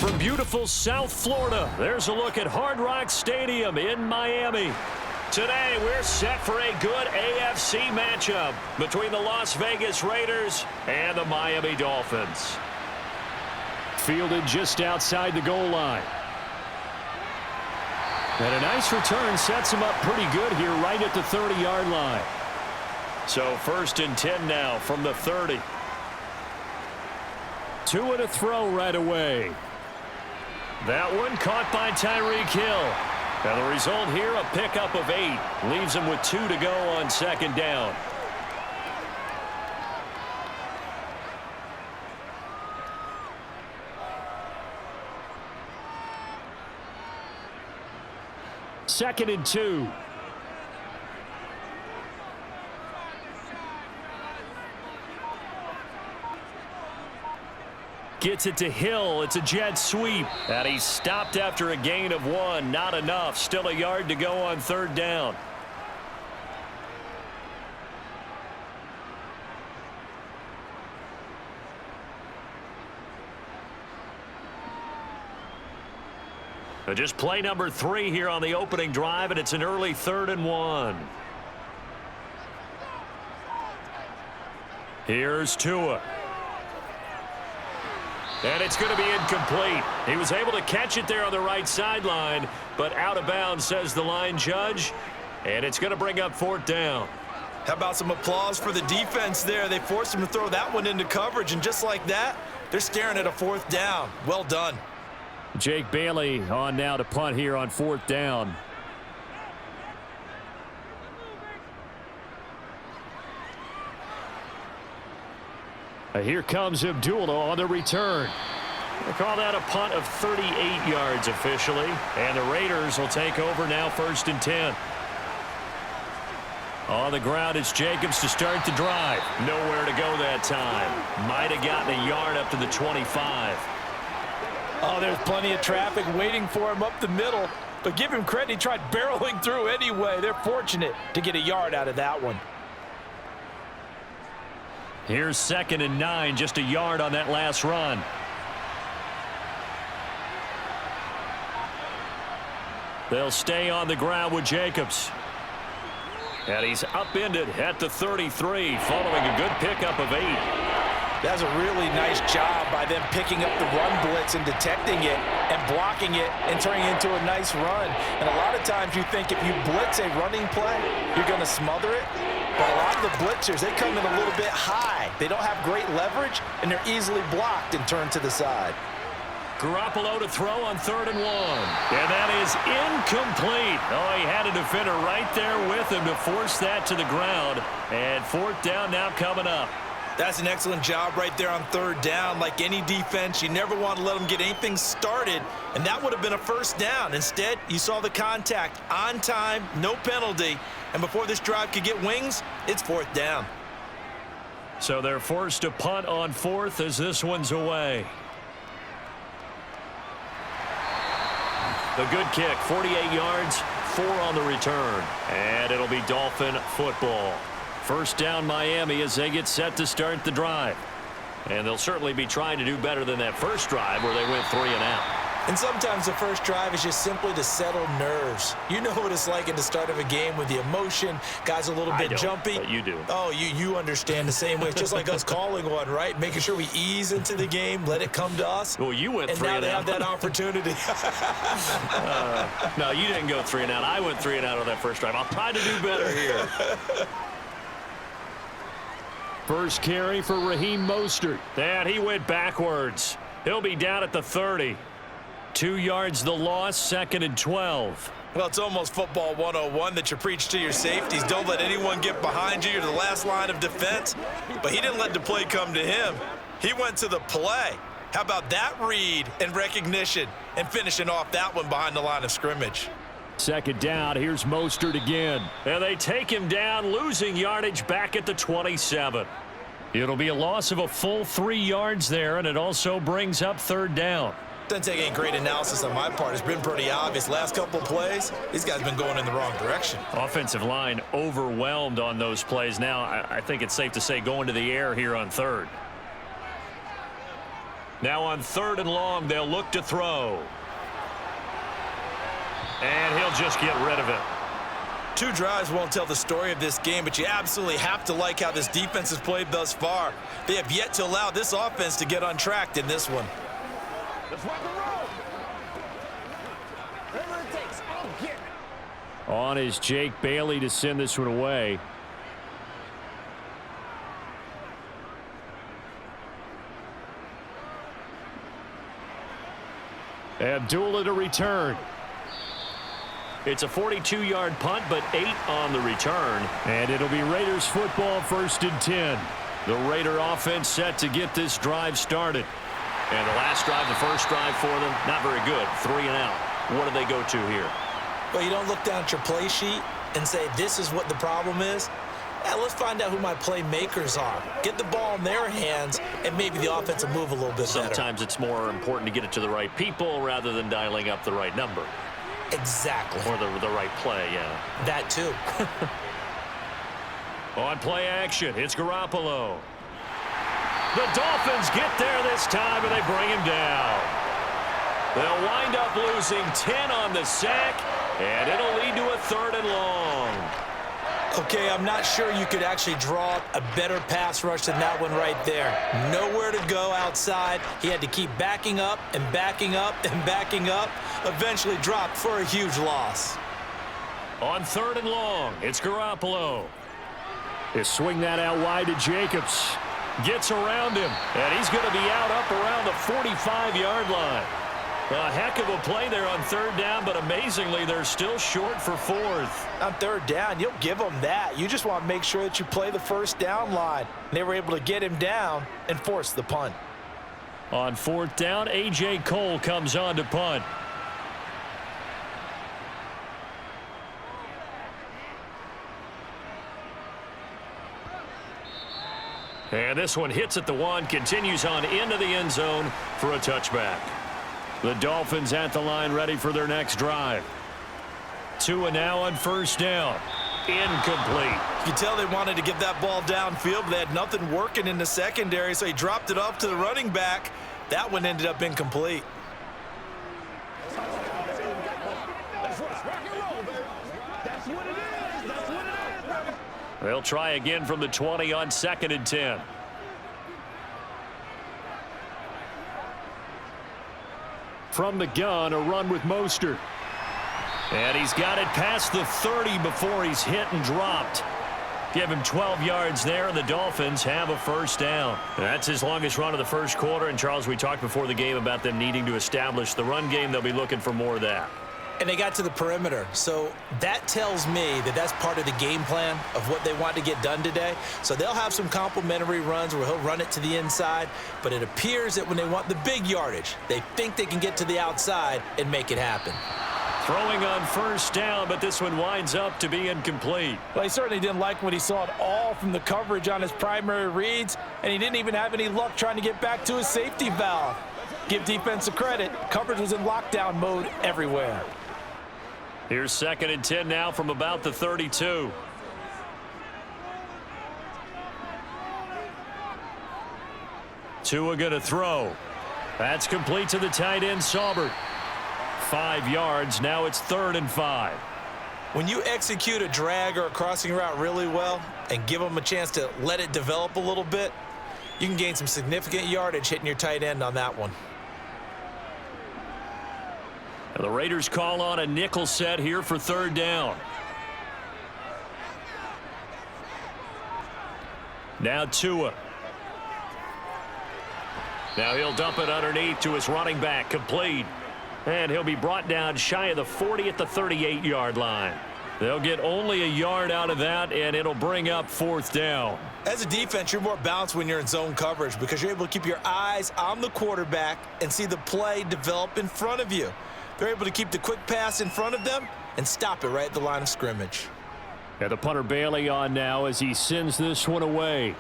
From beautiful South Florida, there's a look at Hard Rock Stadium in Miami. Today, we're set for a good AFC matchup between the Las Vegas Raiders and the Miami Dolphins. Fielded just outside the goal line. And a nice return sets him up pretty good here right at the 30-yard line. So 1st and 10 now from the 30. 2 and a throw right away. That one caught by Tyreek Hill. And the result here, a pickup of 8. Leaves him with 2 to go on 2nd down. Second and 2. Gets it to Hill. It's a jet sweep. And he's stopped after a gain of 1. Not enough. Still a yard to go on 3rd down. Just play number 3 here on the opening drive, and it's an early 3rd and 1. Here's Tua. And it's going to be incomplete. He was able to catch it there on the right sideline, but out of bounds, says the line judge. And it's going to bring up 4th down. How about some applause for the defense there? They forced him to throw that one into coverage, and just like that, they're staring at a 4th down. Well done. Jake Bailey on now to punt here on 4th down. Here comes Abdullah on the return. We'll call that a punt of 38 yards officially. And the Raiders will take over now 1st and 10. On the ground, it's Jacobs to start the drive. Nowhere to go that time. Might have gotten a yard up to the 25. Oh, there's plenty of traffic waiting for him up the middle. But give him credit, he tried barreling through anyway. They're fortunate to get a yard out of that one. Here's 2nd and 9, just a yard on that last run. They'll stay on the ground with Jacobs. And he's upended at the 33, following a good pickup of 8. That's a really nice job by them picking up the run blitz and detecting it and blocking it and turning it into a nice run. And a lot of times you think if you blitz a running play, you're going to smother it. But a lot of the blitzers, they come in a little bit high. They don't have great leverage, and they're easily blocked and turned to the side. Garoppolo to throw on 3rd and 1. And that is incomplete. Oh, he had a defender right there with him to force that to the ground. And 4th down now coming up. That's an excellent job right there on 3rd down. Like any defense, you never want to let them get anything started, and that would have been a 1st down. Instead, you saw the contact on time, no penalty, and before this drive could get wings, it's 4th down. So they're forced to punt on 4th as this one's away. The good kick, 48 yards, 4 on the return, and it'll be Dolphin football. 1st down Miami as they get set to start the drive. And they'll certainly be trying to do better than that first drive where they went 3 and out. And sometimes the first drive is just simply to settle nerves. You know what it's like at the start of a game with the emotion. Guys a little bit jumpy. But you do. Oh, you understand the same way. It's just like us calling one, right? Making sure we ease into the game, let it come to us. Well, you went 3 and out. And now they have that opportunity. No, you didn't go 3 and out. I went 3 and out on that first drive. I'll try to do better here. First carry for Raheem Mostert. And he went backwards. He'll be down at the 30. 2 yards the loss, 2nd and 12. Well, it's almost football 101 that you preach to your safeties. Don't let anyone get behind you. You're the last line of defense. But he didn't let the play come to him. He went to the play. How about that read and recognition and finishing off that one behind the line of scrimmage? 2nd down, here's Mostert again. And they take him down, losing yardage back at the 27. It'll be a loss of a full 3 yards there, and it also brings up 3rd down. Doesn't take any great analysis on my part. It's been pretty obvious. Last couple of plays, these guys have been going in the wrong direction. Offensive line overwhelmed on those plays. Now, I think it's safe to say going to the air here on 3rd. Now on 3rd and long, they'll look to throw. And he'll just get rid of it. 2 drives won't tell the story of this game, but you absolutely have to like how this defense has played thus far. They have yet to allow this offense to get untracked in this one. Let's rock and roll. Whatever it takes, I'll get it. On is Jake Bailey to send this one away. Abdullah to return. It's a 42-yard punt, but 8 on the return. And it'll be Raiders football, 1st and 10. The Raider offense set to get this drive started. And the last drive, the first drive for them, not very good. 3 and out. What do they go to here? Well, you don't look down at your play sheet and say, this is what the problem is. Let's find out who my playmakers are. Get the ball in their hands, and maybe the offense will move a little bit better. Sometimes it's more important to get it to the right people rather than dialing up the right number. Exactly. Or the right play, yeah. That too. On play action, it's Garoppolo. The Dolphins get there this time, and they bring him down. They'll wind up losing 10 on the sack, and it'll lead to a 3rd and long. Okay, I'm not sure you could actually draw up a better pass rush than that one right there. Nowhere to go outside. He had to keep backing up and backing up and backing up. Eventually dropped for a huge loss. On 3rd and long, it's Garoppolo. They swing that out wide to Jacobs. Gets around him, and he's going to be out up around the 45-yard line. A heck of a play there on 3rd down, but amazingly, they're still short for 4th. On 3rd down, you'll give them that. You just want to make sure that you play the 1st down line. They were able to get him down and force the punt. On 4th down, A.J. Cole comes on to punt. And this one hits at the 1, continues on into the end zone for a touchback. The Dolphins at the line ready for their next drive. Tua now on 1st down. Incomplete. You can tell they wanted to get that ball downfield, but they had nothing working in the secondary, so he dropped it off to the running back. That one ended up incomplete. They'll try again from the 20 on 2nd and 10. From the gun, a run with Mostert. And he's got it past the 30 before he's hit and dropped. Give him 12 yards there, and the Dolphins have a 1st down. That's his longest run of the 1st quarter. And, Charles, we talked before the game about them needing to establish the run game. They'll be looking for more of that. And they got to the perimeter. So that tells me that that's part of the game plan of what they want to get done today. So they'll have some complimentary runs where he'll run it to the inside. But it appears that when they want the big yardage, they think they can get to the outside and make it happen. Throwing on 1st down, but this one winds up to be incomplete. Well, he certainly didn't like what he saw at all from the coverage on his primary reads, and he didn't even have any luck trying to get back to his safety valve. Give defense a credit. Coverage was in lockdown mode everywhere. Here's 2nd and 10 now from about the 32. Tua gonna throw. That's complete to the tight end, Saubert. 5 yards. Now it's 3rd and 5. When you execute a drag or a crossing route really well and give them a chance to let it develop a little bit, you can gain some significant yardage hitting your tight end on that one. The Raiders call on a nickel set here for 3rd down. Now Tua. Now he'll dump it underneath to his running back, complete. And he'll be brought down shy of the 40 at the 38-yard line. They'll get only a yard out of that, and it'll bring up 4th down. As a defense, you're more balanced when you're in zone coverage because you're able to keep your eyes on the quarterback and see the play develop in front of you. They're able to keep the quick pass in front of them and stop it right at the line of scrimmage. And the punter Bailey on now as he sends this one away.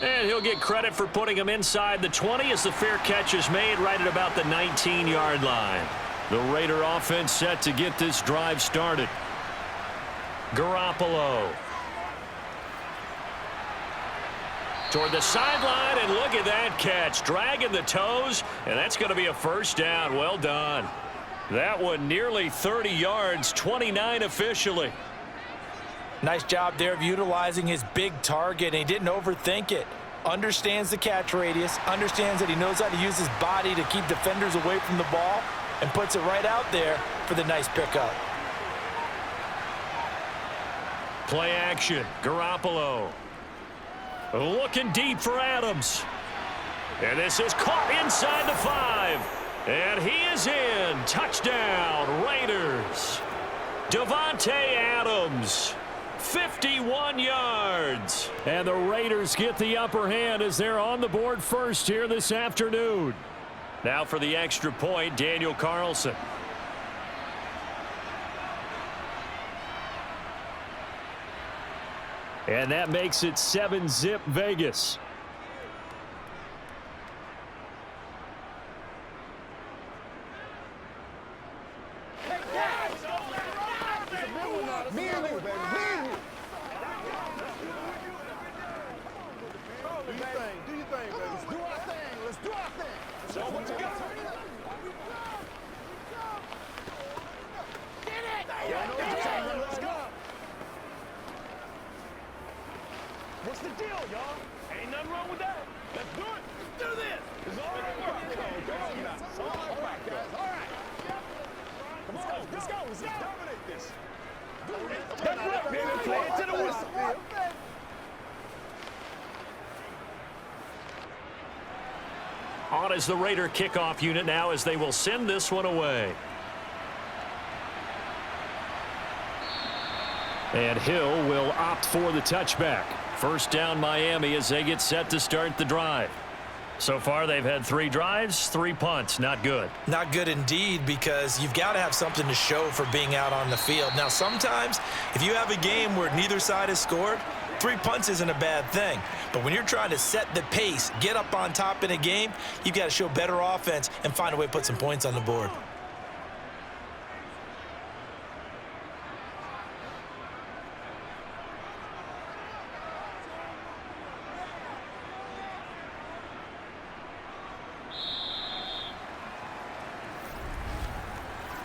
And he'll get credit for putting him inside the 20 as the fair catch is made right at about the 19-yard line. The Raider offense set to get this drive started. Garoppolo. Toward the sideline, and look at that catch. Dragging the toes, and that's going to be a first down. Well done. That one nearly 30 yards, 29 officially. Nice job there of utilizing his big target, and he didn't overthink it. Understands the catch radius, understands that he knows how to use his body to keep defenders away from the ball, and puts it right out there for the nice pickup. Play action. Garoppolo. Looking deep for Adams. And this is caught inside the 5. And he is in. Touchdown, Raiders. Davante Adams. 51 yards. And the Raiders get the upper hand as they're on the board first here this afternoon. Now for the extra point, Daniel Carlson. And that makes it 7-zip Vegas. Do your thing, baby. Let's do our thing. Let's do our thing. So what you got? Get it! Let's go. What's the deal, y'all? Ain't nothing wrong with that. Let's do it. Let's do this. It's all right. All right, guys. All right. Come on. Let's go. Let's dominate this. That's right, baby. Play it to the whistle. On is the Raider kickoff unit now as they will send this one away. And Hill will opt for the touchback. First down Miami as they get set to start the drive. So far they've had 3 drives, 3 punts. Not good. Not good indeed, because you've got to have something to show for being out on the field. Now sometimes if you have a game where neither side has scored, 3 punts isn't a bad thing. But when you're trying to set the pace, get up on top in a game, you've got to show better offense and find a way to put some points on the board.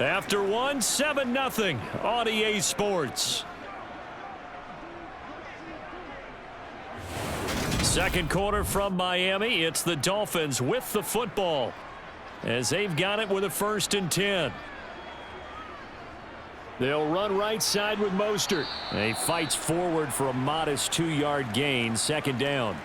After one, 7-0 on EA Sports. Second quarter from Miami. It's the Dolphins with the football as they've got it with a 1st and 10. They'll run right side with Mostert. He fights forward for a modest 2-yard gain. 2nd down.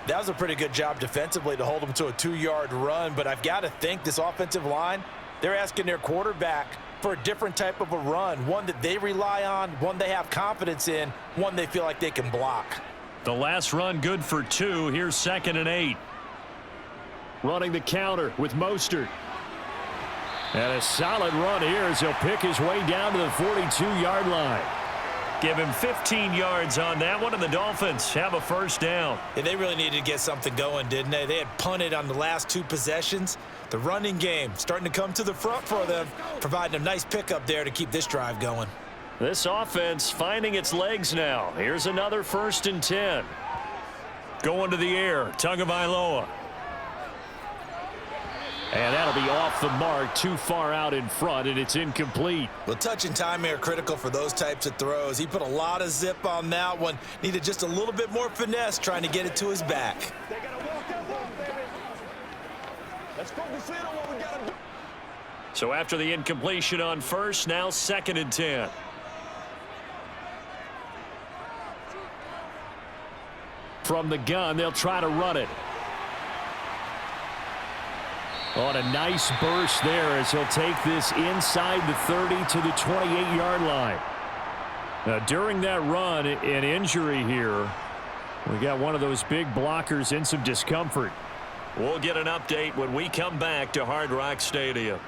That was a pretty good job defensively to hold them to a 2-yard run, but I've got to think this offensive line, they're asking their quarterback for a different type of a run, one that they rely on, one they have confidence in, one they feel like they can block. The last run good for 2. Here's 2nd and 8. Running the counter with Mostert. And a solid run here as he'll pick his way down to the 42-yard line. Give him 15 yards on that one, and the Dolphins have a 1st down. Yeah, they really needed to get something going, didn't they? They had punted on the last 2 possessions. The running game starting to come to the front for them, providing a nice pickup there to keep this drive going. This offense finding its legs now. Here's another 1st and 10. Going to the air, Tagovailoa. And that'll be off the mark, too far out in front, and it's incomplete. Well, touch and timing are critical for those types of throws. He put a lot of zip on that one. Needed just a little bit more finesse trying to get it to his back. They gotta walk that walk, baby. Let's focus in on what we gotta do. So after the incompletion on 1st, now 2nd and 10. From the gun, they'll try to run it. On a nice burst there as he'll take this inside the 30 to the 28-yard line. Now, during that run, an injury here. We got one of those big blockers in some discomfort. We'll get an update when we come back to Hard Rock Stadium.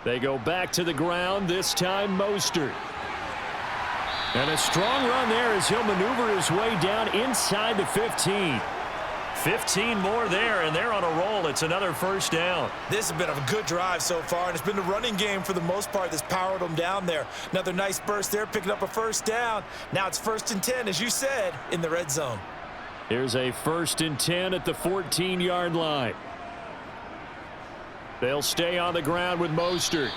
They go back to the ground, this time Mostert. And a strong run there as he'll maneuver his way down inside the 15. 15 more there, and they're on a roll. It's another first down. This has been a good drive so far, and it's been the running game for the most part that's powered them down there. Another nice burst there, picking up a first down. Now it's 1st and 10, as you said, in the red zone. Here's a 1st and 10 at the 14-yard line. They'll stay on the ground with Mostert,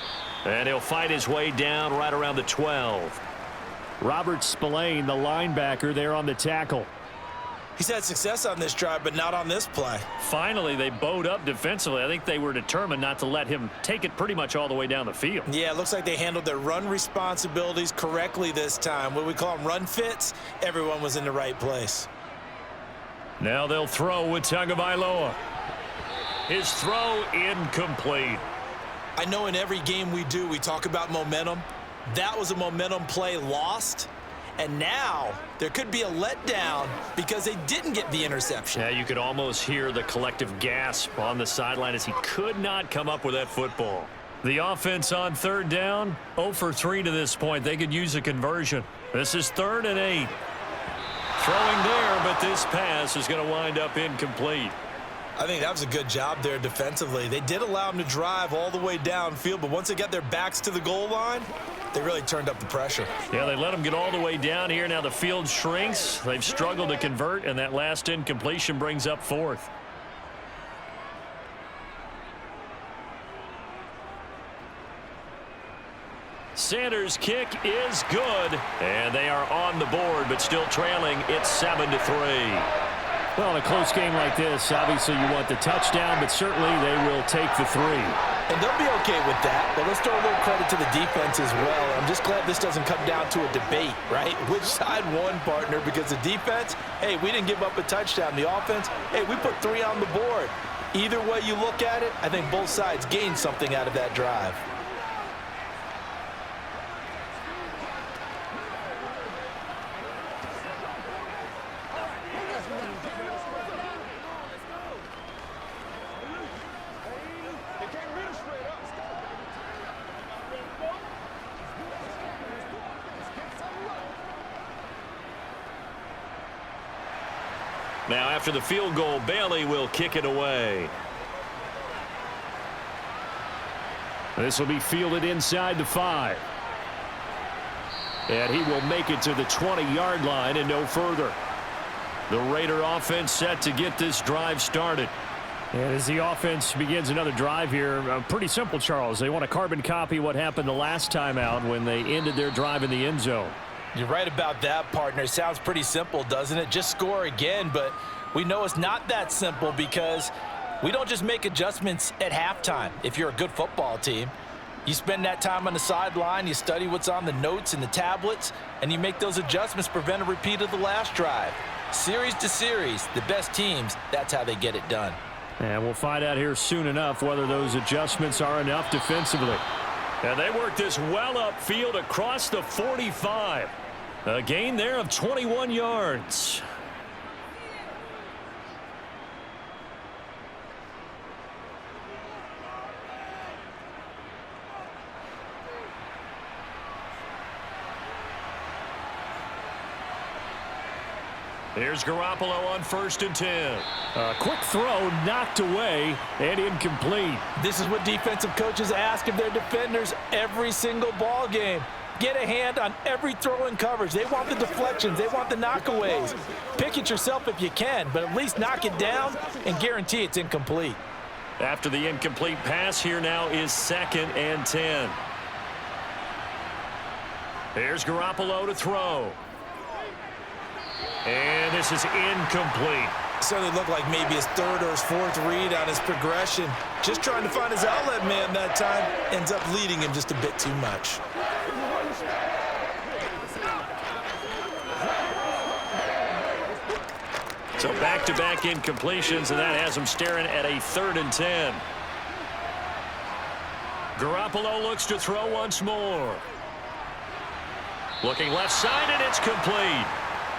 and he'll fight his way down right around the 12. Robert Spillane, the linebacker, there on the tackle. He's had success on this drive, but not on this play. Finally, they bowed up defensively. I think they were determined not to let him take it pretty much all the way down the field. Yeah, it looks like they handled their run responsibilities correctly this time. What we call them run fits, everyone was in the right place. Now they'll throw with Tagovailoa. His throw incomplete. I know in every game we do, we talk about momentum. That was a momentum play lost. And now there could be a letdown because they didn't get the interception. Yeah, you could almost hear the collective gasp on the sideline as he could not come up with that football. The offense on 3rd down, 0 for 3 to this point. They could use a conversion. This is 3rd and 8. Throwing there, but this pass is going to wind up incomplete. I think that was a good job there defensively. They did allow them to drive all the way downfield, but once they got their backs to the goal line, they really turned up the pressure. Yeah, they let them get all the way down here. Now the field shrinks. They've struggled to convert, and that last incompletion brings up 4th. Sanders' kick is good, and they are on the board, but still trailing. It's 7-3. Well, in a close game like this, obviously you want the touchdown, but certainly they will take the 3. And they'll be okay with that, but let's throw a little credit to the defense as well. I'm just glad this doesn't come down to a debate, right? Which side won, partner? Because the defense, hey, we didn't give up a touchdown. The offense, hey, we put 3 on the board. Either way you look at it, I think both sides gained something out of that drive. Now after the field goal, Bailey will kick it away. This will be fielded inside the 5. And he will make it to the 20-yard line and no further. The Raider offense set to get this drive started. And as the offense begins another drive here, pretty simple, Charles. They want to carbon copy what happened the last time out when they ended their drive in the end zone. You're right about that, partner. It sounds pretty simple, doesn't it? Just score again, but we know it's not that simple because we don't just make adjustments at halftime. If you're a good football team, you spend that time on the sideline, you study what's on the notes and the tablets, and you make those adjustments, prevent a repeat of the last drive. Series to series, the best teams, that's how they get it done. And we'll find out here soon enough whether those adjustments are enough defensively. And they work this well upfield across the 45. A gain there of 21 yards. Here's Garoppolo on 1st and 10. A quick throw knocked away and incomplete. This is what defensive coaches ask of their defenders every single ball game. Get a hand on every throw in coverage. They want the deflections. They want the knockaways. Pick it yourself if you can, but at least knock it down and guarantee it's incomplete. After the incomplete pass, here now is 2nd and 10. Here's Garoppolo to throw. And this is incomplete. Certainly looked like maybe his 3rd or his 4th read on his progression. Just trying to find his outlet man that time. Ends up leading him just a bit too much. So back-to-back incompletions, and that has him staring at a 3rd and 10. Garoppolo looks to throw once more. Looking left side, and it's complete.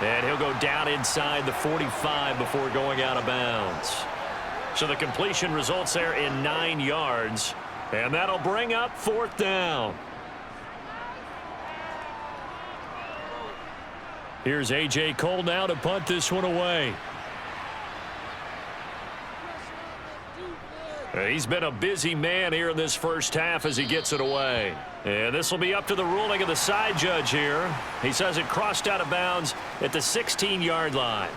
And he'll go down inside the 45 before going out of bounds. So the completion results there in 9 yards. And that'll bring up 4th down. Here's A.J. Cole now to punt this one away. He's been a busy man here in this first half as he gets it away. And this will be up to the ruling of the side judge here. He says it crossed out of bounds at the 16-yard line.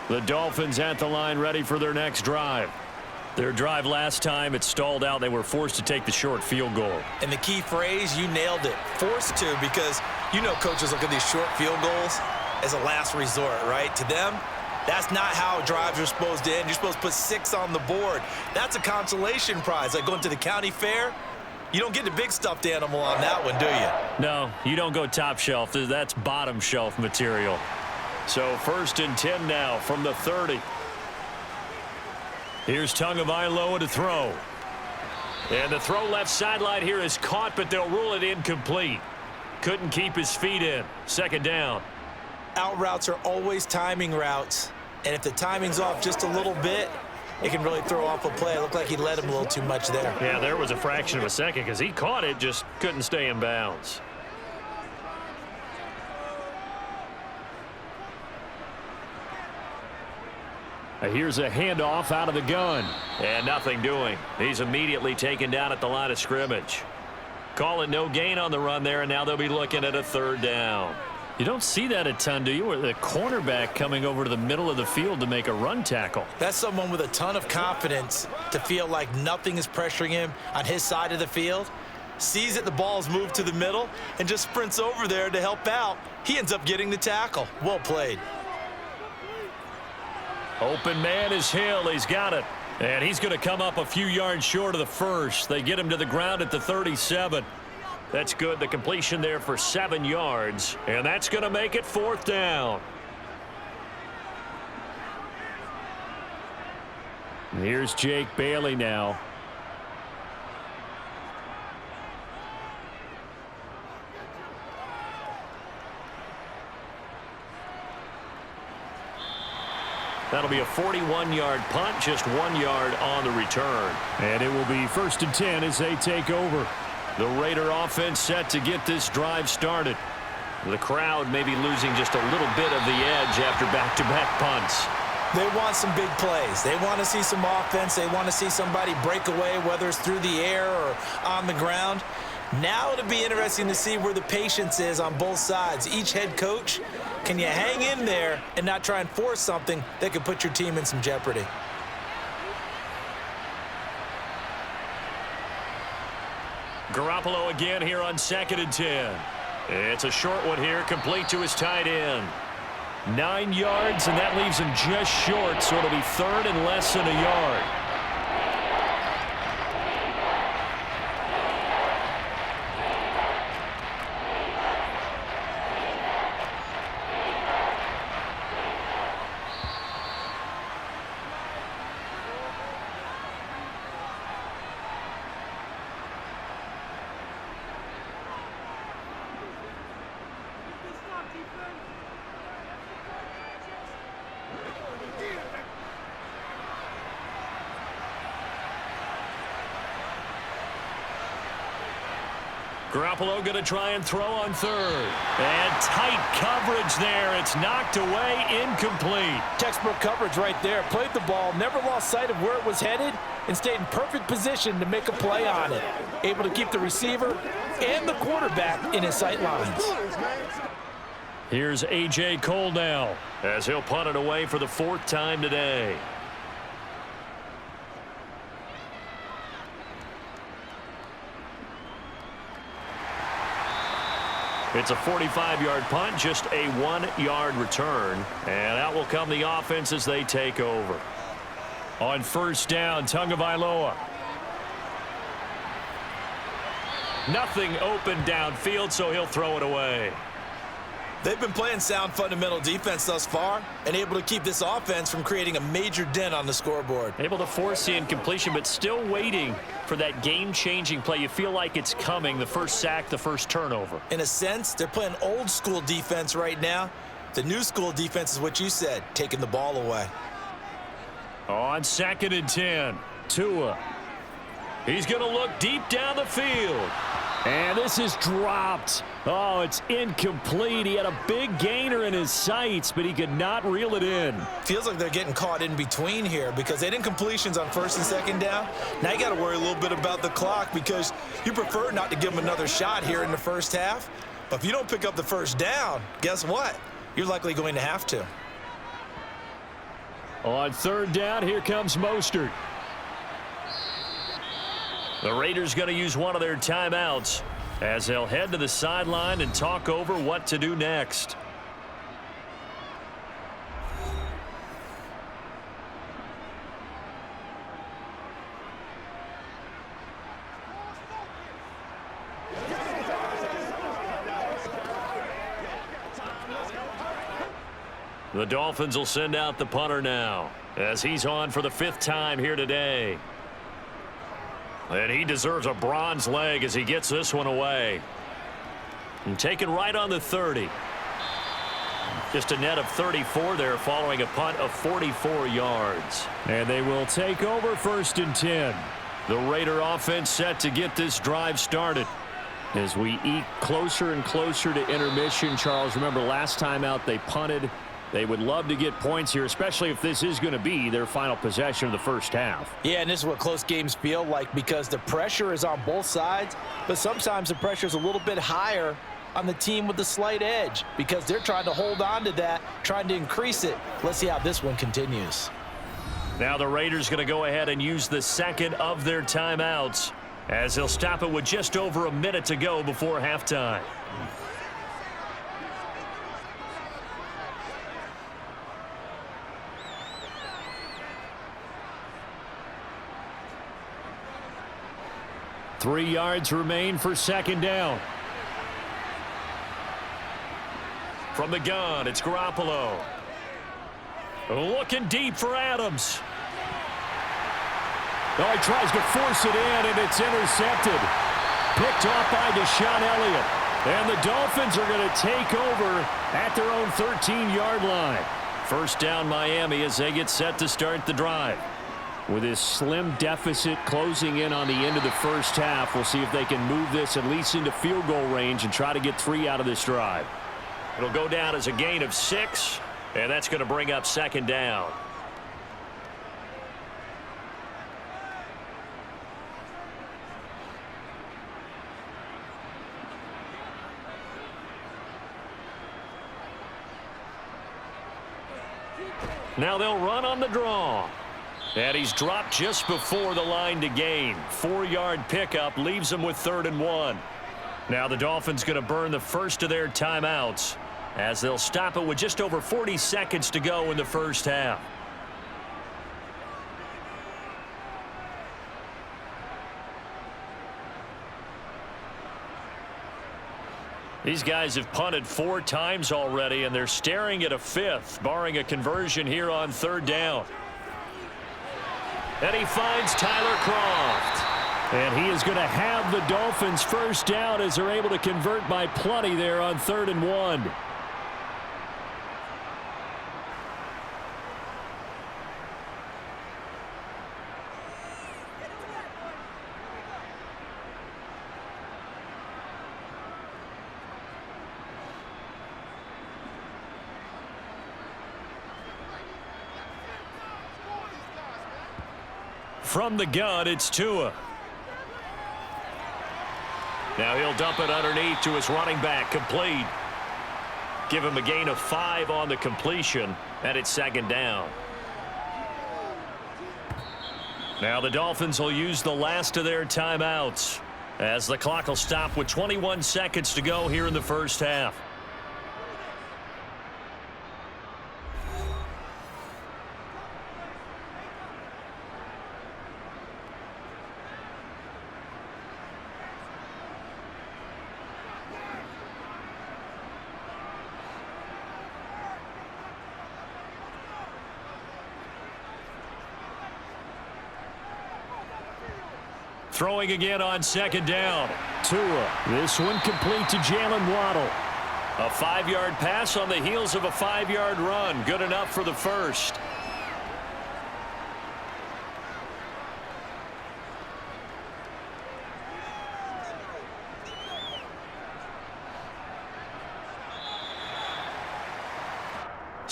The Dolphins at the line ready for their next drive. Their drive last time, it stalled out. They were forced to take the short field goal. And the key phrase, you nailed it, forced to, because you know coaches look at these short field goals as a last resort, right? To them, that's not how drives are supposed to end. You're supposed to put 6 on the board. That's a consolation prize. Like going to the county fair, you don't get the big stuffed animal on that one, do you? No, you don't go top shelf. That's bottom shelf material. So 1st and 10 now from the 30. Here's Tagovailoa to throw. And the throw left sideline here is caught, but they'll rule it incomplete. Couldn't keep his feet in. 2nd down. Out routes are always timing routes. And if the timing's off just a little bit, it can really throw off a play. It looked like he led him a little too much there. Yeah, there was a fraction of a second because he caught it, just couldn't stay in bounds. Here's a handoff out of the gun. And nothing doing. He's immediately taken down at the line of scrimmage. Call it no gain on the run there, and now they'll be looking at a 3rd down. You don't see that a ton, do you? With the cornerback coming over to the middle of the field to make a run tackle. That's someone with a ton of confidence to feel like nothing is pressuring him on his side of the field. Sees that the ball's moved to the middle and just sprints over there to help out. He ends up getting the tackle. Well played. Open man is Hill. He's got it. And he's going to come up a few yards short of the first. They get him to the ground at the 37. That's good. The completion there for 7 yards. And that's going to make it 4th down. Here's Jake Bailey now. That'll be a 41-yard punt, just 1 yard on the return. And it will be 1st and 10 as they take over. The Raider offense set to get this drive started. The crowd may be losing just a little bit of the edge after back-to-back punts. They want some big plays. They want to see some offense. They want to see somebody break away, whether it's through the air or on the ground. Now it'll be interesting to see where the patience is on both sides. Each head coach, can you hang in there and not try and force something that could put your team in some jeopardy? Garoppolo again here on 2nd and 10. It's a short one here, complete to his tight end. 9 yards, and that leaves him just short, so it'll be 3rd and less than a yard. Garoppolo going to try and throw on 3rd. And tight coverage there. It's knocked away, incomplete. Textbook coverage right there. Played the ball, never lost sight of where it was headed, and stayed in perfect position to make a play on it. Able to keep the receiver and the quarterback in his sight lines. Here's A.J. Cole now as he'll punt it away for the 4th time today. It's a 45-yard punt, just a 1-yard return. And out will come the offense as they take over. On 1st down, Tagovailoa. Nothing open downfield, so he'll throw it away. They've been playing sound fundamental defense thus far and able to keep this offense from creating a major dent on the scoreboard. Able to force the incompletion, but still waiting for that game-changing play. You feel like it's coming, the first sack, the first turnover. In a sense, they're playing old-school defense right now. The new school defense is what you said, taking the ball away. On 2nd and 10, Tua. He's going to look deep down the field. And this is dropped. Oh, it's incomplete. He had a big gainer in his sights, but he could not reel it in. Feels like they're getting caught in between here because they didn't incompletions on first and second down. Now you got to worry a little bit about the clock because you prefer not to give them another shot here in the first half. But if you don't pick up the first down, guess what? You're likely going to have to. On third down, here comes Mostert. The Raiders going to use one of their timeouts as they'll head to the sideline and talk over what to do next. The Dolphins will send out the punter now as he's on for the 5th time here today. And he deserves a bronze leg as he gets this one away. And taken right on the 30. Just a net of 34 there following a punt of 44 yards. And they will take over 1st and 10. The Raider offense set to get this drive started. As we eke closer and closer to intermission, Charles, remember last time out they punted. They would love to get points here, especially if this is going to be their final possession of the first half. Yeah, and this is what close games feel like because the pressure is on both sides, but sometimes the pressure is a little bit higher on the team with the slight edge because they're trying to hold on to that, trying to increase it. Let's see how this one continues. Now the Raiders going to go ahead and use the second of their timeouts as they'll stop it with just over a minute to go before halftime. Three yards remain for second down. From the gun, it's Garoppolo. Looking deep for Adams. Oh, he tries to force it in, and it's intercepted. Picked off by Deshaun Elliott. And the Dolphins are going to take over at their own 13-yard line. First down Miami as they get set to start the drive. With this slim deficit closing in on the end of the first half, we'll see if they can move this at least into field goal range and try to get 3 out of this drive. It'll go down as a gain of 6, and that's going to bring up second down. Now they'll run on the draw. And he's dropped just before the line to gain. 4-yard pickup leaves them with 3rd and 1. Now the Dolphins going to burn the first of their timeouts as they'll stop it with just over 40 seconds to go in the first half. These guys have punted 4 times already, and they're staring at a 5th, barring a conversion here on 3rd down. And he finds Tyler Kroft. And he is going to have the Dolphins first down as they're able to convert by plenty there on 3rd and 1. From the gun, it's Tua. Now he'll dump it underneath to his running back, complete. Give him a gain of 5 on the completion, and it's second down. Now the Dolphins will use the last of their timeouts as the clock will stop with 21 seconds to go here in the first half. Throwing again on second down. Tua. This one complete to Jalen Waddle. A 5-yard pass on the heels of a 5-yard run. Good enough for the first.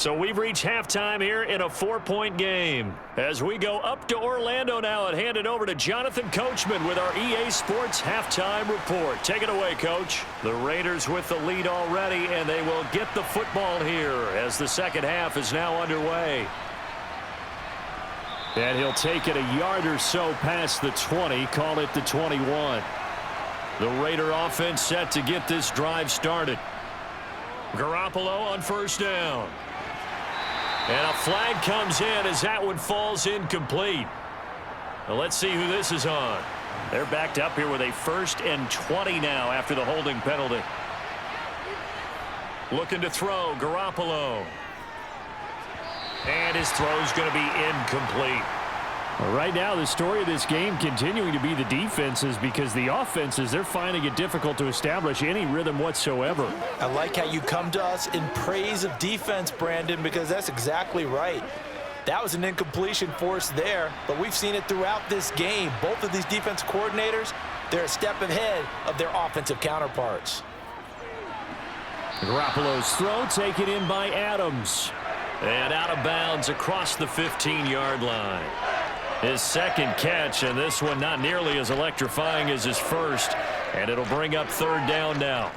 So we've reached halftime here in a 4-point game. As we go up to Orlando now and hand it over to Jonathan Coachman with our EA Sports halftime report. Take it away, Coach. The Raiders with the lead already, and they will get the football here as the second half is now underway. And he'll take it a yard or so past the 20, call it the 21. The Raider offense set to get this drive started. Garoppolo on first down. And a flag comes in as that one falls incomplete. Now let's see who this is on. They're backed up here with a 1st and 20 now after the holding penalty. Looking to throw, Garoppolo. And his throw's going to be incomplete. Well, right now, the story of this game continuing to be the defenses, because the offenses, they're finding it difficult to establish any rhythm whatsoever. I like how you come to us in praise of defense, Brandon, because that's exactly right. That was an incompletion force there, but we've seen it throughout this game. Both of these defense coordinators, they're a step ahead of their offensive counterparts. Garoppolo's throw taken in by Adams. And out of bounds across the 15-yard line. His second catch, and this one not nearly as electrifying as his first. And it'll bring up 3rd down now.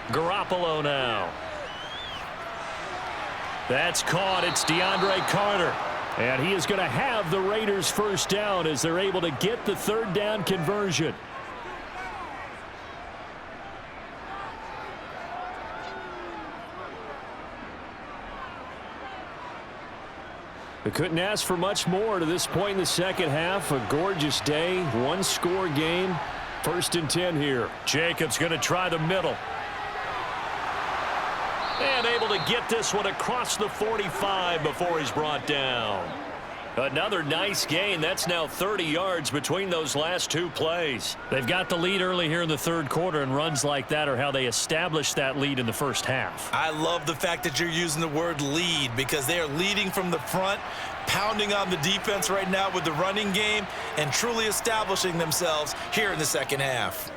Garoppolo now. That's caught. It's DeAndre Carter. And he is going to have the Raiders' first down as they're able to get the 3rd down conversion. They couldn't ask for much more to this point in the second half. A gorgeous day, 1-score game. 1st and 10 here. Jacobs going to try the middle. And able to get this one across the 45 before he's brought down. Another nice gain. That's now 30 yards between those last 2 plays. They've got the lead early here in the 3rd quarter, and runs like that are how they established that lead in the first half. I love the fact that you're using the word lead, because they are leading from the front, pounding on the defense right now with the running game, and truly establishing themselves here in the second half.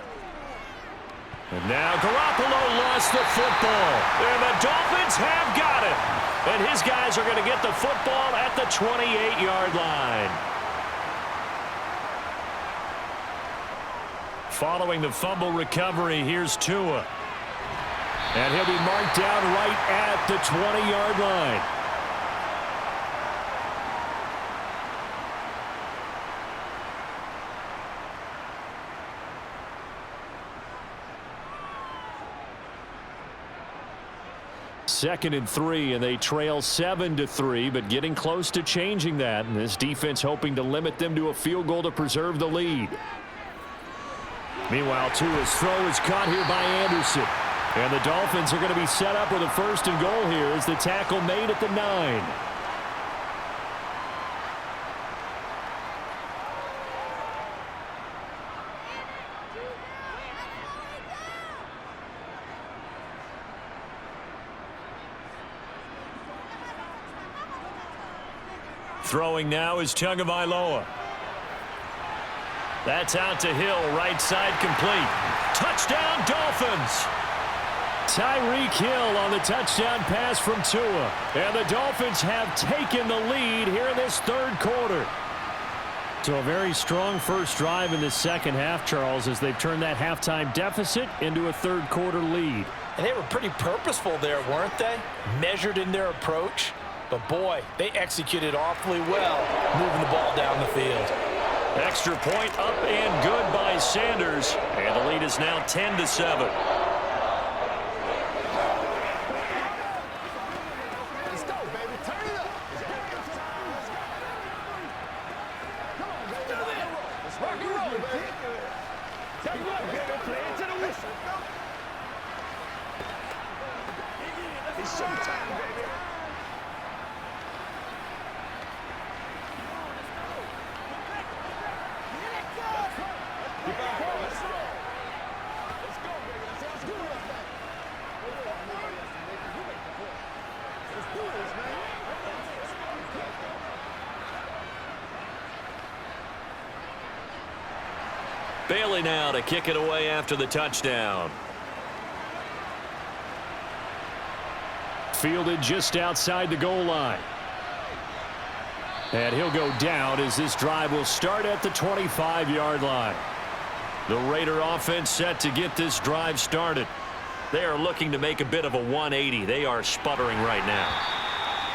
And now Garoppolo lost the football. And the Dolphins have got it. And his guys are going to get the football at the 28-yard line. Following the fumble recovery, here's Tua. And he'll be marked down right at the 20-yard line. Second and 3, and they trail 7-3, but getting close to changing that. And this defense hoping to limit them to a field goal to preserve the lead. Meanwhile, Tua's throw is caught here by Anderson. And the Dolphins are going to be set up with a 1st and goal here as the tackle made at the 9. Throwing now is Tagovailoa. That's out to Hill, right side complete. Touchdown, Dolphins! Tyreek Hill on the touchdown pass from Tua. And the Dolphins have taken the lead here in this 3rd quarter. So a very strong first drive in the second half, Charles, as they've turned that halftime deficit into a 3rd quarter lead. And they were pretty purposeful there, weren't they? Measured in their approach. But, boy, they executed awfully well moving the ball down the field. Extra point up and good by Sanders. And the lead is now 10-7. Let's go, baby. Turn it up. Come on, baby. Let's rock and roll, baby. Tell you what, baby. Play it to the whistle. It's showtime, baby. Bailey now to kick it away after the touchdown. Fielded just outside the goal line. And he'll go down as this drive will start at the 25-yard line. The Raider offense set to get this drive started. They are looking to make a bit of a 180. They are sputtering right now.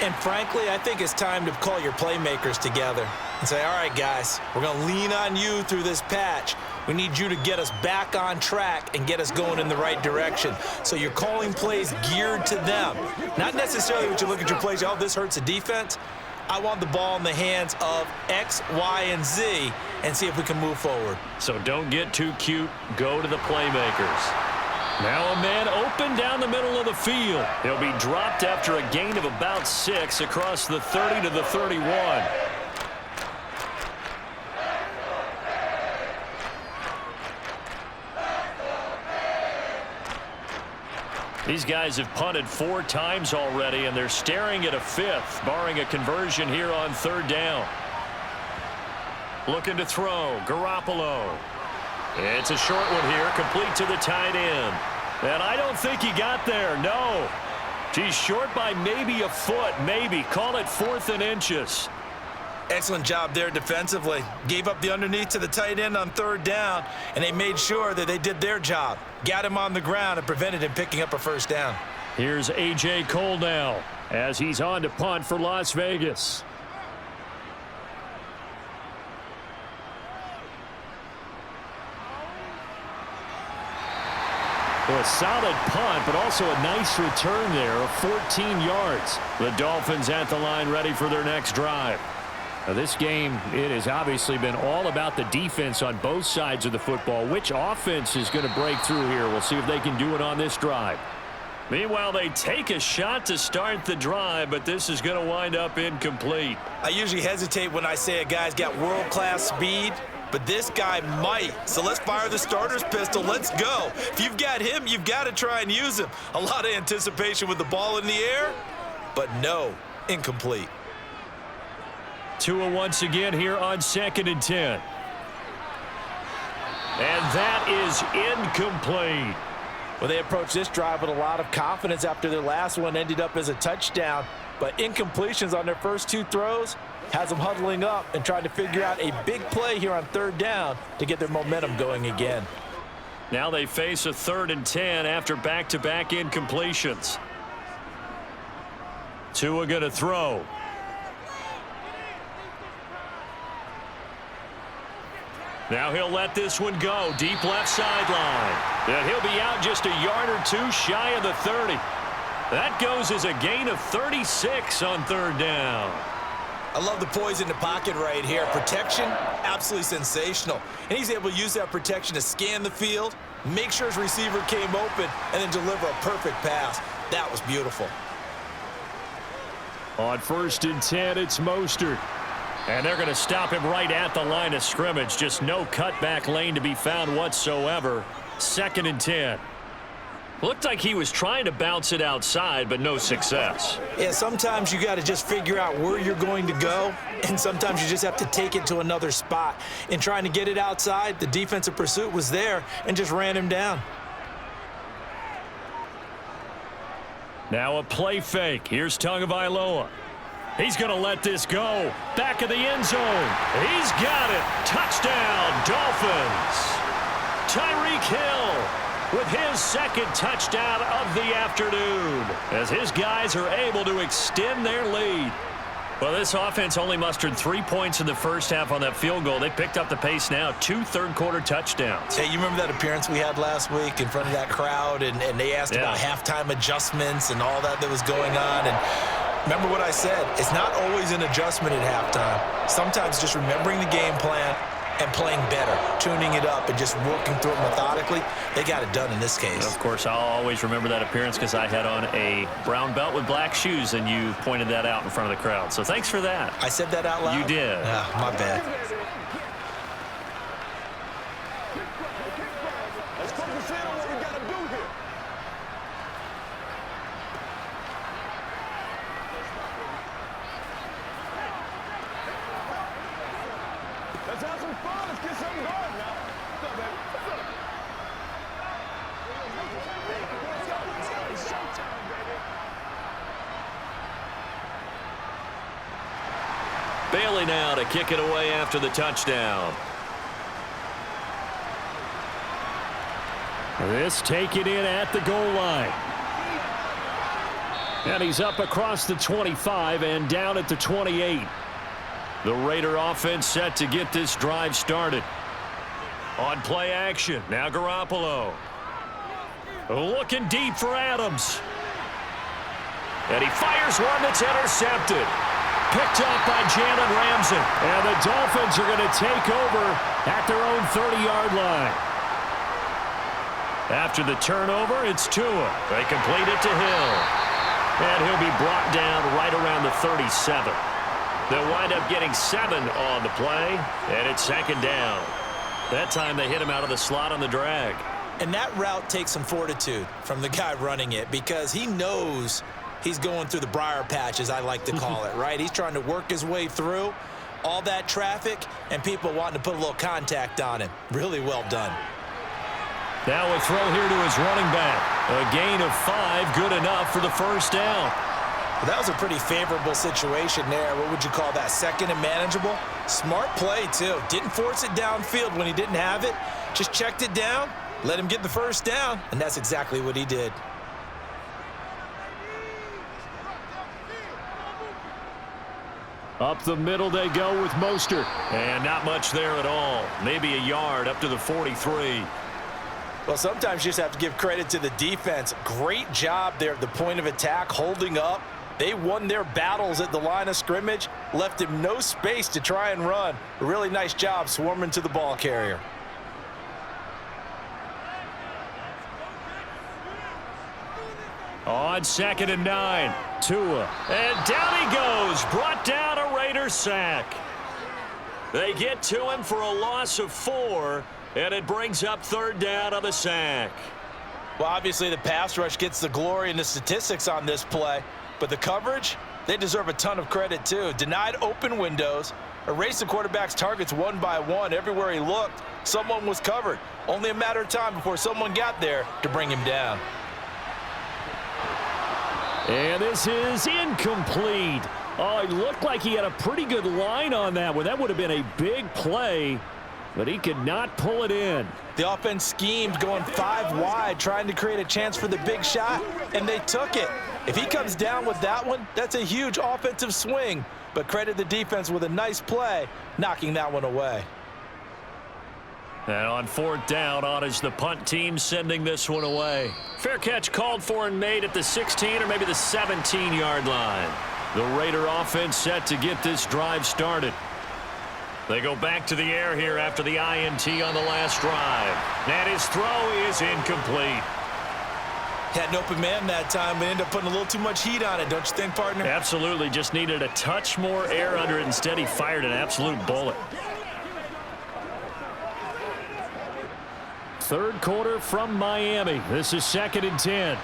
And frankly, I think it's time to call your playmakers together and say, all right, guys, we're going to lean on you through this patch. We need you to get us back on track and get us going in the right direction. So you're calling plays geared to them. Not necessarily what you look at your plays, oh, this hurts the defense. I want the ball in the hands of X, Y, and Z and see if we can move forward. So don't get too cute. Go to the playmakers. Now a man open down the middle of the field. He'll be dropped after a gain of about 6 across the 30 to the 31. These guys have punted 4 times already, and they're staring at a 5th, barring a conversion here on 3rd down. Looking to throw, Garoppolo. It's a short one here, complete to the tight end. And I don't think he got there, no. He's short by maybe a foot, maybe. Call it 4th and inches. Excellent job there defensively. Gave up the underneath to the tight end on 3rd down, and they made sure that they did their job. Got him on the ground and prevented him picking up a 1st down. Here's A.J. Cole now as he's on to punt for Las Vegas. Well, a solid punt, but also a nice return there of 14 yards. The Dolphins at the line ready for their next drive. Now, this game, it has obviously been all about the defense on both sides of the football. Which offense is going to break through here? We'll see if they can do it on this drive. Meanwhile, they take a shot to start the drive, but this is going to wind up incomplete. I usually hesitate when I say a guy's got world-class speed, but this guy might. So let's fire the starter's pistol. Let's go. If you've got him, you've got to try and use him. A lot of anticipation with the ball in the air, but no, incomplete. Tua once again here on 2nd and 10. And that is incomplete. Well, they approached this drive with a lot of confidence after their last one ended up as a touchdown. But incompletions on their first 2 throws has them huddling up and trying to figure out a big play here on 3rd down to get their momentum going again. Now they face a 3rd and 10 after back-to-back incompletions. Tua going to throw. Now he'll let this one go. Deep left sideline. And he'll be out just a yard or 2 shy of the 30. That goes as a gain of 36 on 3rd down. I love the poise in the pocket right here. Protection, absolutely sensational. And he's able to use that protection to scan the field, make sure his receiver came open, and then deliver a perfect pass. That was beautiful. On 1st and 10, it's Mostert. And they're going to stop him right at the line of scrimmage. Just no cutback lane to be found whatsoever. 2nd and 10. Looked like he was trying to bounce it outside, but no success. Yeah, sometimes you got to just figure out where you're going to go, and sometimes you just have to take it to another spot. In trying to get it outside, the defensive pursuit was there and just ran him down. Now a play fake. Here's Tagovailoa. He's going to let this go. Back of the end zone. He's got it. Touchdown, Dolphins. Tyreek Hill with his 2nd touchdown of the afternoon as his guys are able to extend their lead. Well, this offense only mustered 3 points in the first half on that field goal. They picked up the pace now. 2 third-quarter touchdowns. Hey, you remember that appearance we had last week in front of that crowd, and they asked about halftime adjustments and all that was going on, and remember what I said, it's not always an adjustment at halftime. Sometimes just remembering the game plan and playing better, tuning it up and just working through it methodically. They got it done in this case. Of course, I'll always remember that appearance because I had on a brown belt with black shoes, and you pointed that out in front of the crowd. So thanks for that. I said that out loud? You did. My bad. Let's focus in on what we got to do here. Let's have some fun. Let's get something going now. Bailey now to kick it away after the touchdown. This taken in at the goal line. And he's up across the 25 and down at the 28. The Raider offense set to get this drive started. On play action, now Garoppolo. Looking deep for Adams. And he fires one that's intercepted. Picked up by Jalen Ramsey. And the Dolphins are going to take over at their own 30-yard line. After the turnover, it's Tua. They complete it to Hill. And he'll be brought down right around the 37. They'll wind up getting 7 on the play, and it's second down. That time they hit him out of the slot on the drag. And that route takes some fortitude from the guy running it because he knows he's going through the briar patch, as I like to call it, right? He's trying to work his way through all that traffic and people wanting to put a little contact on him. Really well done. Now a throw here to his running back. A gain of 5, good enough for the first down. Well, that was a pretty favorable situation there. What would you call that? Second and manageable? Smart play, too. Didn't force it downfield when he didn't have it. Just checked it down, let him get the first down, and that's exactly what he did. Up the middle they go with Mostert. And not much there at all. Maybe a yard up to the 43. Well, sometimes you just have to give credit to the defense. Great job there at the point of attack, holding up. They won their battles at the line of scrimmage, left him no space to try and run. A really nice job swarming to the ball carrier. On 2nd and 9, Tua. And down he goes. Brought down a Raider sack. They get to him for a loss of 4, and it brings up 3rd down on the sack. Well, obviously the pass rush gets the glory and the statistics on this play, but the coverage, they deserve a ton of credit too. Denied open windows, erased the quarterback's targets one by one. Everywhere he looked, someone was covered. Only a matter of time before someone got there to bring him down. And this is incomplete. Oh, it looked like he had a pretty good line on that one. That would have been a big play, but he could not pull it in. The offense schemed going 5 wide, trying to create a chance for the big shot, and they took it. If he comes down with that one, that's a huge offensive swing, but credit the defense with a nice play, knocking that one away. And on 4th down, on is the punt team sending this one away. Fair catch called for and made at the 16 or maybe the 17-yard line. The Raider offense set to get this drive started. They go back to the air here after the INT on the last drive. And his throw is incomplete. Had an open man that time, but ended up putting a little too much heat on it, don't you think, partner? Absolutely. Just needed a touch more air under it. Instead, he fired an absolute bullet. 3rd quarter from Miami. This is 2nd and 10.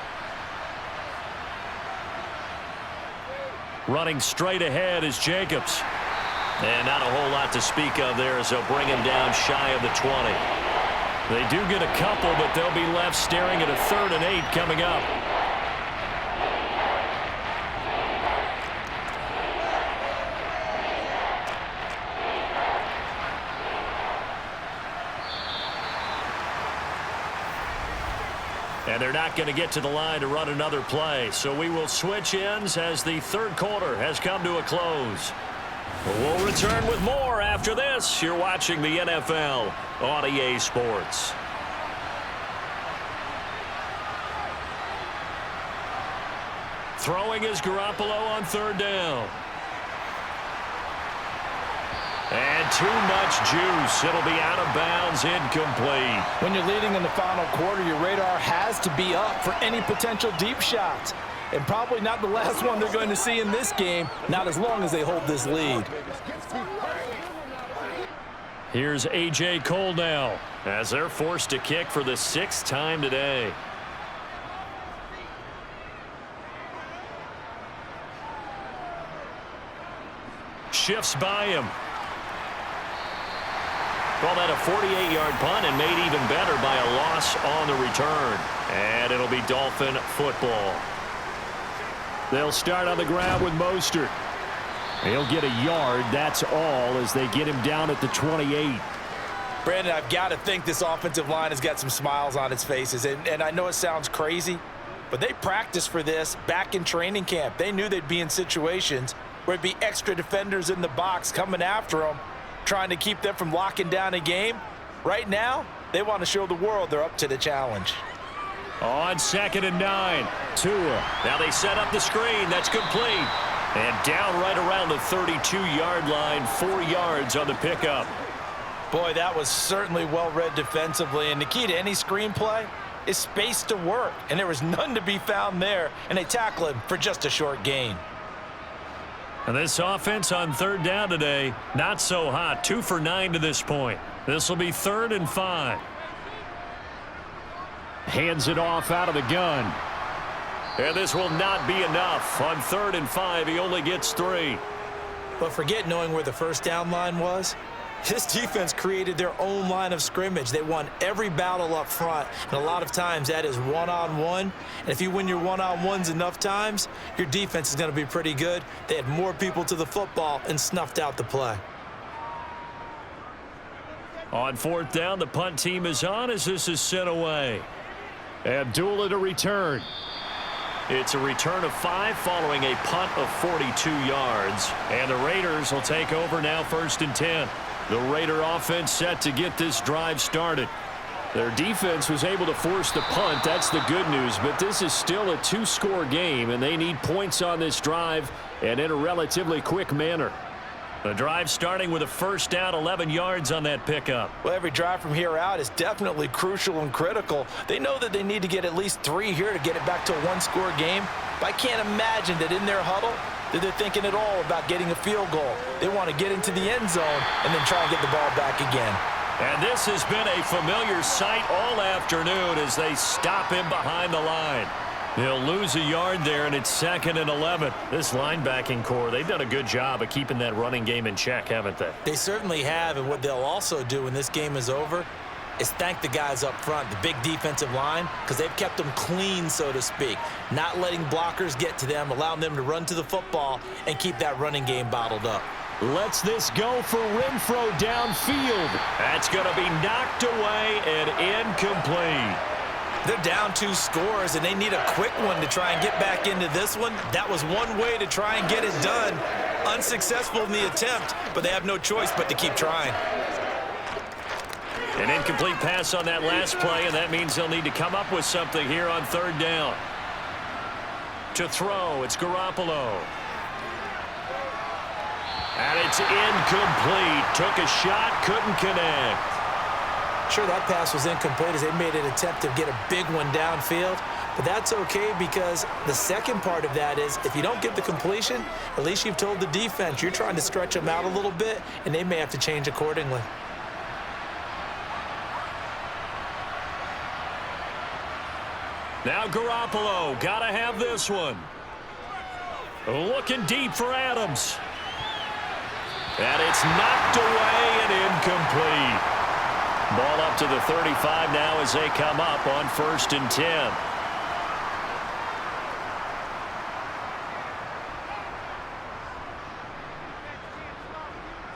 Running straight ahead is Jacobs. And not a whole lot to speak of there as they'll bring him down shy of the 20. They do get a couple, but they'll be left staring at a 3rd and 8 coming up. And they're not going to get to the line to run another play. So we will switch ends as the 3rd quarter has come to a close. We'll return with more after this. You're watching the NFL on EA Sports. Throwing is Garoppolo on 3rd down. And too much juice. It'll be out of bounds, incomplete. When you're leading in the final quarter, your radar has to be up for any potential deep shots. And probably not the last one they're going to see in this game, not as long as they hold this lead. Here's A.J. Cole now. As they're forced to kick for the 6th time today. Shifts by him. Call that a 48-yard punt and made even better by a loss on the return. And it'll be Dolphin football. They'll start on the ground with Mostert. He'll get a yard, that's all, as they get him down at the 28. Brandon, I've got to think this offensive line has got some smiles on its faces. And I know it sounds crazy, but they practiced for this back in training camp. They knew they'd be in situations where it'd be extra defenders in the box coming after them, trying to keep them from locking down a game. Right now, they want to show the world they're up to the challenge. On 2nd and 9, Tua. Now they set up the screen. That's complete. And down right around the 32-yard line, 4 yards on the pickup. Boy, that was certainly well-read defensively. And the key to any screenplay is space to work. And there was none to be found there. And they tackle him for just a short gain. And this offense on 3rd down today, not so hot. 2 for 9 to this point. This will be 3rd and 5. Hands it off out of the gun. And this will not be enough. On 3rd and 5, he only gets 3. But forget knowing where the first down line was. This defense created their own line of scrimmage. They won every battle up front. And a lot of times that is one-on-one. And if you win your one-on-ones enough times, your defense is going to be pretty good. They had more people to the football and snuffed out the play. On 4th down, the punt team is on as this is sent away. Abdullah to return. It's a return of 5 following a punt of 42 yards. And the Raiders will take over now 1st and 10. The Raider offense set to get this drive started. Their defense was able to force the punt. That's the good news. But this is still a 2-score game, and they need points on this drive and in a relatively quick manner. The drive starting with a 1st down, 11 yards on that pickup. Well, every drive from here out is definitely crucial and critical. They know that they need to get at least 3 here to get it back to a 1-score game. But I can't imagine that in their huddle that they're thinking at all about getting a field goal. They want to get into the end zone and then try and get the ball back again. And this has been a familiar sight all afternoon as they stop him behind the line. He'll lose a yard there, and it's 2nd and 11. This linebacking core, they've done a good job of keeping that running game in check, haven't they? They certainly have, and what they'll also do when this game is over is thank the guys up front, the big defensive line, because they've kept them clean, so to speak, not letting blockers get to them, allowing them to run to the football and keep that running game bottled up. Lets this go for Renfro downfield. That's going to be knocked away and incomplete. They're down 2 scores, and they need a quick one to try and get back into this one. That was one way to try and get it done. Unsuccessful in the attempt, but they have no choice but to keep trying. An incomplete pass on that last play, and that means they'll need to come up with something here on 3rd down. To throw, it's Garoppolo. And it's incomplete. Took a shot, couldn't connect. Sure, that pass was incomplete as they made an attempt to get a big one downfield, but that's okay because the second part of that is if you don't get the completion, at least you've told the defense you're trying to stretch them out a little bit, and they may have to change accordingly. Now Garoppolo, gotta have this one. Looking deep for Adams. And it's knocked away and incomplete. Ball up to the 35 now as they come up on 1st and 10.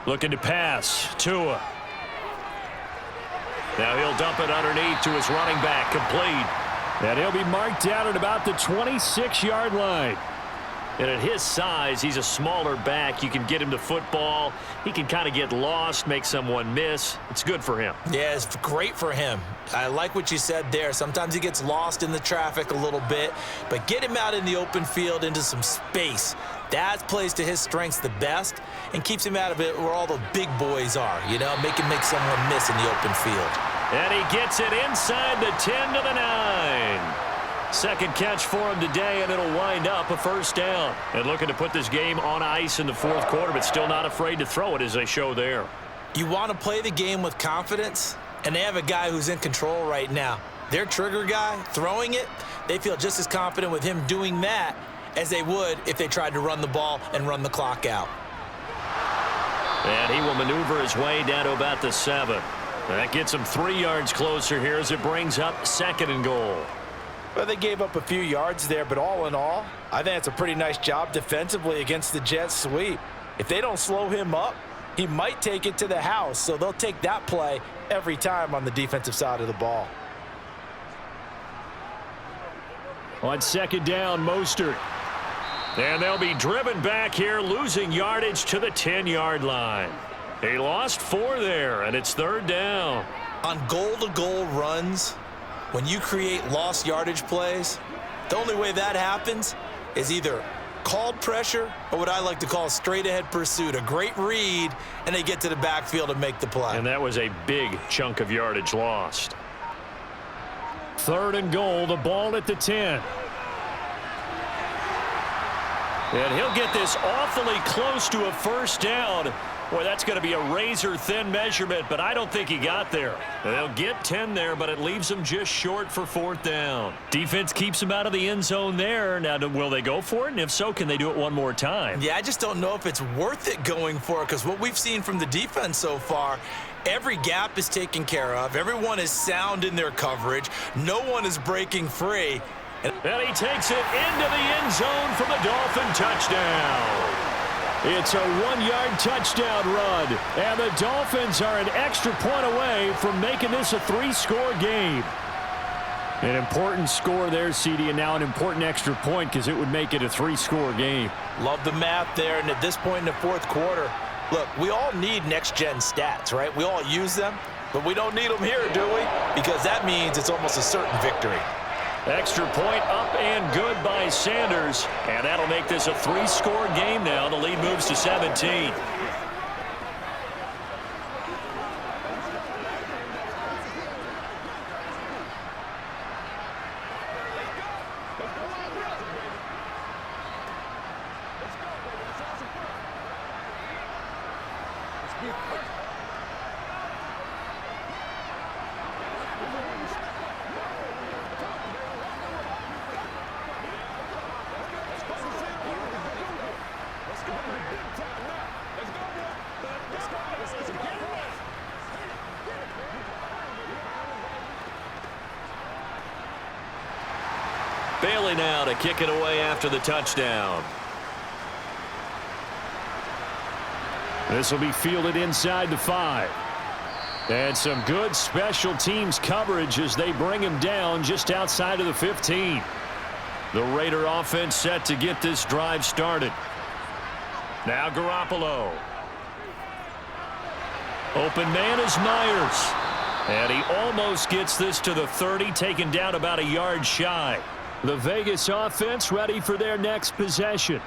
Looking to pass. Tua. Now he'll dump it underneath to his running back. Complete. And he'll be marked down at about the 26-yard line. And at his size, he's a smaller back. You can get him to football. He can kind of get lost, make someone miss. It's good for him. Yeah, it's great for him. I like what you said there. Sometimes he gets lost in the traffic a little bit, but get him out in the open field into some space. That plays to his strengths the best and keeps him out of it where all the big boys are, you know, make someone miss in the open field. And he gets it inside the 10 to the 9. Second catch for him today, and it'll wind up a 1st down. And looking to put this game on ice in the 4th quarter, but still not afraid to throw it as they show there. You want to play the game with confidence, and they have a guy who's in control right now. Their trigger guy, throwing it, they feel just as confident with him doing that as they would if they tried to run the ball and run the clock out. And he will maneuver his way down to about the 7. That gets him 3 yards closer here as it brings up 2nd and goal. Well, they gave up a few yards there, but all in all, I think it's a pretty nice job defensively against the Jets sweep. If they don't slow him up, he might take it to the house, so they'll take that play every time on the defensive side of the ball. On 2nd down, Mostert. And they'll be driven back here, losing yardage to the 10-yard line. He lost 4 there, and it's 3rd down. On goal-to-goal runs, when you create lost yardage plays, the only way that happens is either called pressure or what I like to call straight-ahead pursuit, a great read, and they get to the backfield and make the play. And that was a big chunk of yardage lost. 3rd and goal, the ball at the 10. And he'll get this awfully close to a 1st down. Boy, that's going to be a razor-thin measurement, but I don't think he got there. They'll get 10 there, but it leaves them just short for 4th down. Defense keeps him out of the end zone there. Now, will they go for it? And if so, can they do it one more time? Yeah, I just don't know if it's worth it going for it, because what we've seen from the defense so far, every gap is taken care of. Everyone is sound in their coverage. No one is breaking free. And he takes it into the end zone for the Dolphin touchdown. It's a 1-yard touchdown run, and the Dolphins are an extra point away from making this a 3-score game. An important score there, CD, and now an important extra point because it would make it a 3-score game. Love the math there, and at this point in the 4th quarter, look, we all need next-gen stats, right? We all use them, but we don't need them here, do we? Because that means it's almost a certain victory. Extra point up and good by Sanders. And that'll make this a 3-score game now. The lead moves to 17. Bailey now to kick it away after the touchdown. This will be fielded inside the 5. And some good special teams coverage as they bring him down just outside of the 15. The Raider offense set to get this drive started. Now Garoppolo. Open man is Myers. And he almost gets this to the 30, taken down about a yard shy. The Vegas offense ready for their next possession.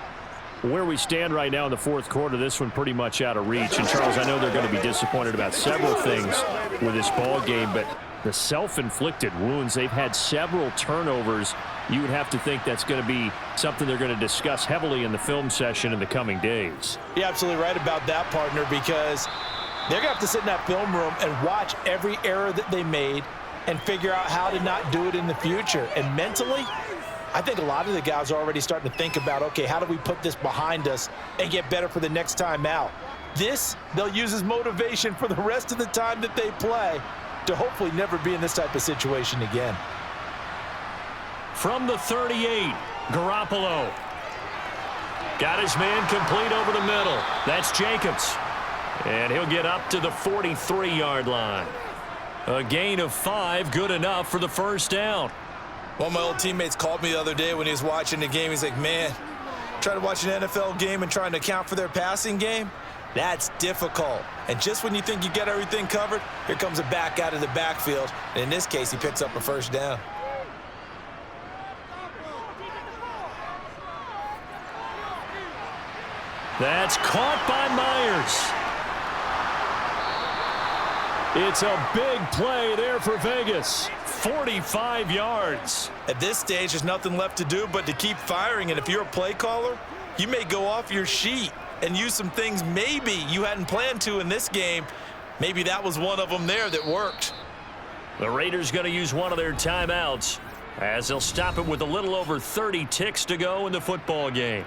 Where we stand right now in the 4th quarter, this one pretty much out of reach. And, Charles, I know they're going to be disappointed about several things with this ball game, but the self-inflicted wounds, they've had several turnovers. You would have to think that's going to be something they're going to discuss heavily in the film session in the coming days. You're absolutely right about that, partner, because they're going to have to sit in that film room and watch every error that they made and figure out how to not do it in the future. And mentally, I think a lot of the guys are already starting to think about, okay, how do we put this behind us and get better for the next time out? This, they'll use as motivation for the rest of the time that they play to hopefully never be in this type of situation again. From the 38, Garoppolo. Got his man complete over the middle. That's Jacobs. And he'll get up to the 43-yard line. A gain of 5, good enough for the 1st down. One of my old teammates called me the other day when he was watching the game. He's like, man, trying to watch an NFL game and trying to account for their passing game, that's difficult. And just when you think you get everything covered, here comes a back out of the backfield. And in this case, he picks up a 1st down. That's caught by Myers. It's a big play there for Vegas. 45 yards. At this stage, there's nothing left to do but to keep firing. And if you're a play caller, you may go off your sheet and use some things maybe you hadn't planned to in this game. Maybe that was one of them there that worked. The Raiders going to use one of their timeouts as they'll stop it with a little over 30 ticks to go in the football game.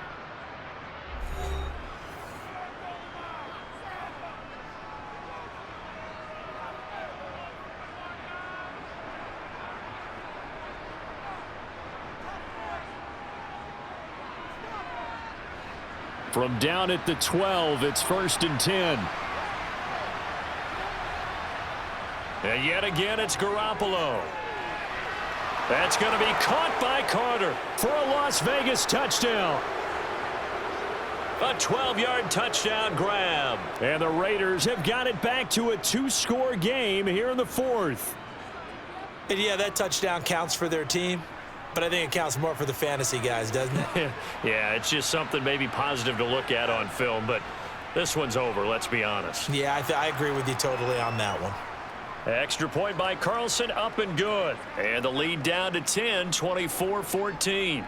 From down at the 12, it's 1st and 10. And yet again, it's Garoppolo. That's going to be caught by Carter For a Las Vegas touchdown. A 12-yard touchdown grab. And the Raiders have got it back to a 2-score game here in the 4th. And yeah, that touchdown counts for their team, but I think it counts more for the fantasy guys, doesn't it? Yeah, it's just something maybe positive to look at on film, but this one's over, let's be honest. Yeah, I agree with you totally on that one. Extra point by Carlson, up and good. And the lead down to 10, 24-14.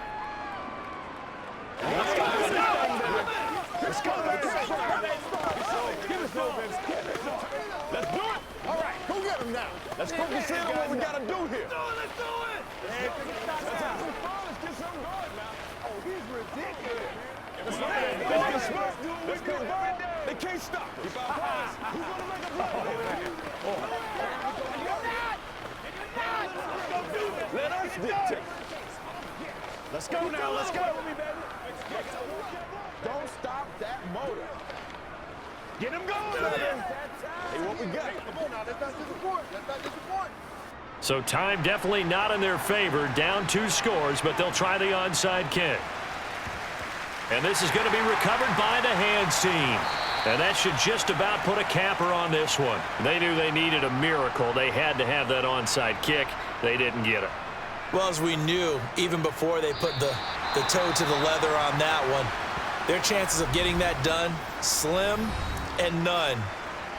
Let's go. Let's do it. All right, go get him now. Let's focus in on what we got to do here. Let's do it. Let's get something going now. Oh, he's ridiculous. Let's go. They can't stop us. Who's going to make a play? Let us dictate. Let's go now. Let's go. Don't stop that motor. Get him going, baby. Hey, what we got? Come on now. Let's not disappoint. Let's not disappoint. So time definitely not in their favor. Down 2 scores, but they'll try the onside kick. And this is going to be recovered by the hands team. And that should just about put a capper on this one. They knew they needed a miracle. They had to have that onside kick. They didn't get it. Well, as we knew, even before they put the toe to the leather on that one, their chances of getting that done, slim and none.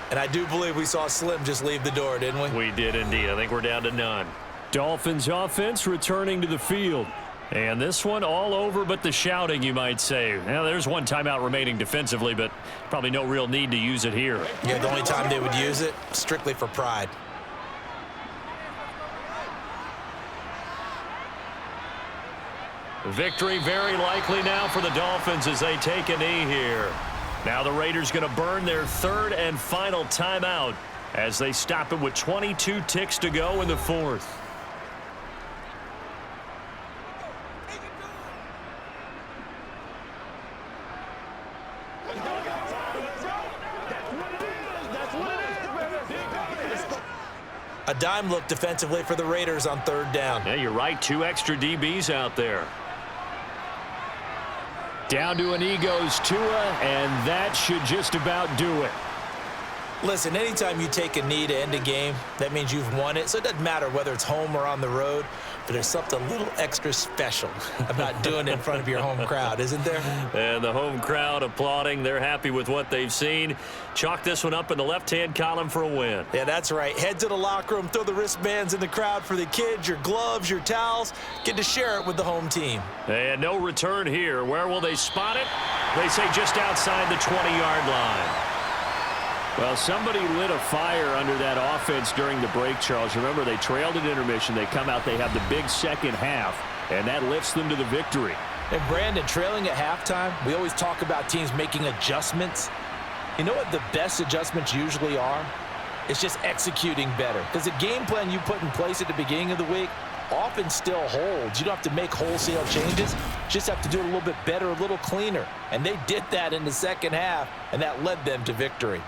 And I do believe we saw Slim just leave the door, didn't we? We did indeed. I think we're down to none. Dolphins offense returning to the field. And this one all over but the shouting, you might say. Now, there's one timeout remaining defensively, but probably no real need to use it here. Yeah, the only time they would use it, strictly for pride. Victory very likely now for the Dolphins as they take a knee here. Now the Raiders going to burn their 3rd and final timeout as they stop it with 22 ticks to go in the 4th. A dime look defensively for the Raiders on 3rd down. Yeah, you're right. 2 extra DBs out there. Down to a knee goes Tua, and that should just about do it. Listen, anytime you take a knee to end a game, that means you've won it. So it doesn't matter whether it's home or on the road, but there's something a little extra special about doing it in front of your home crowd, isn't there? And the home crowd applauding. They're happy with what they've seen. Chalk this one up in the left-hand column for a win. Yeah, that's right. Head to the locker room, throw the wristbands in the crowd for the kids, your gloves, your towels. Get to share it with the home team. And no return here. Where will they spot it? They say just outside the 20-yard line. Well, somebody lit a fire under that offense during the break, Charles. Remember, they trailed at intermission. They come out, they have the big second half, and that lifts them to the victory. And Brandon, trailing at halftime, we always talk about teams making adjustments. You know what the best adjustments usually are? It's just executing better. Because the game plan you put in place at the beginning of the week often still holds. You don't have to make wholesale changes. Just have to do it a little bit better, a little cleaner. And they did that in the second half, and that led them to victory.